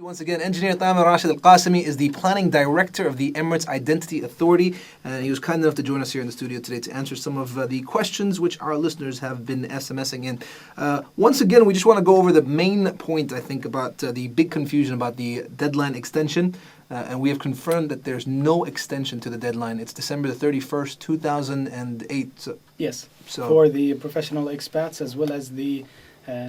Once again, Engineer Tamer Rashid Al-Qasimi is the Planning Director of the Emirates Identity Authority, and he was kind enough to join us here in the studio today to answer some of the questions which our listeners have been SMSing in. Once again, we just want to go over the main point, I think, about the big confusion about the deadline extension, and we have confirmed that there's no extension to the deadline. It's December the 31st, 2008. Yes, for the professional expats as well as the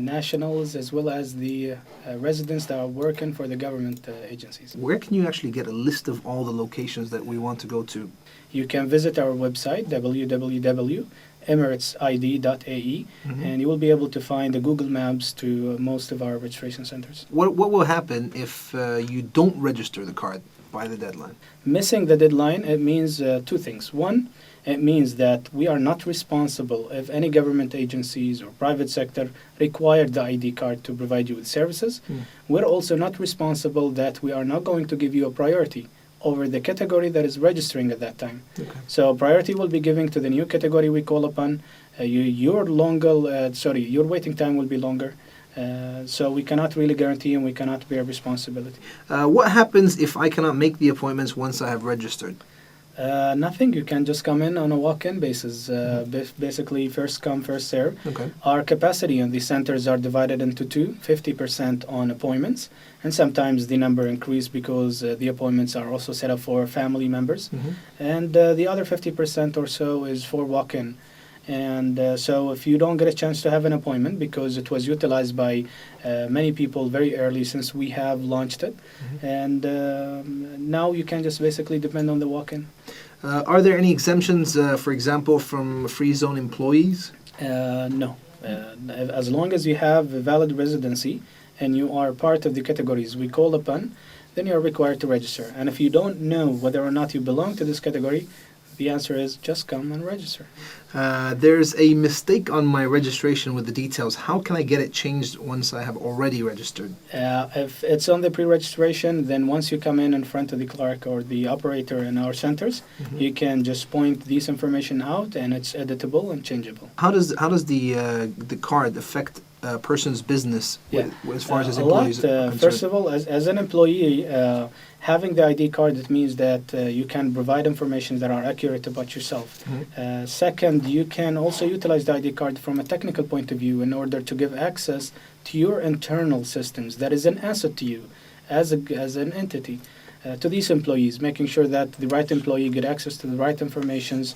nationals, as well as the residents that are working for the government agencies. Where can you actually get a list of all the locations that we want to go to? You can visit our website, www.emiratesID.ae, and you will be able to find the Google Maps to most of our registration centers. What will happen if you don't register the card by the deadline? Missing the deadline, it means two things. One, it means that we are not responsible if any government agencies or private sector require the ID card to provide you with services. We're also not responsible that we are not going to give you a priority over the category that is registering at that time. Okay. So priority will be given to the new category we call upon. Your waiting time will be longer. So we cannot really guarantee and we cannot bear responsibility. What happens if I cannot make the appointments once I have registered? Nothing. You can just come in on a walk-in basis. Basically, first come, first serve. Okay. Our capacity in these centers are divided into two, 50% on appointments, and sometimes the number increase because the appointments are also set up for family members. And the other 50% or so is for walk-in. And so if you don't get a chance to have an appointment because it was utilized by many people very early since we have launched it, and now you can just basically depend on the walk-in. Are there any exemptions, for example, from free zone employees? No. As long as you have a valid residency and you are part of the categories we call upon, then you are required to register. And if you don't know whether or not you belong to this category, the answer is just come and register. There's a mistake on my registration with the details. How can I get it changed once I have already registered? If it's on the pre-registration, then once you come in front of the clerk or the operator in our centers, you can just point this information out and it's editable and changeable. How does the card affect a person's business as far as his employees are concerned? First of all, as an employee, having the ID card, it means that you can provide information that are accurate about yourself. Second, you can also utilize the ID card from a technical point of view in order to give access to your internal systems. That is an asset to you as an entity. To these employees, making sure that the right employee get access to the right informations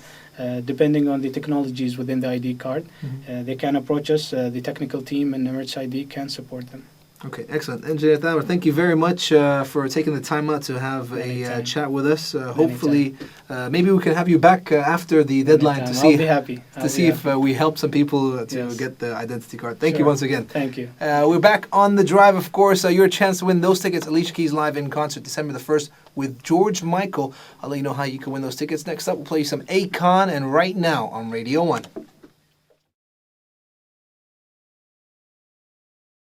depending on the technologies within the ID card. They can approach us. The technical team and Emirates ID can support them. Okay, excellent. Engineer Tamer, thank you very much for taking the time out to have a chat with us. Hopefully, maybe we can have you back after the deadline to see if we help some people to get the identity card. Thank you once again. Thank you. We're back on the drive, of course. Your chance to win those tickets. Alicia Keys live in concert December the 1st with George Michael. I'll let you know how you can win those tickets. Next up, we'll play you some Akon and Right Now on Radio 1.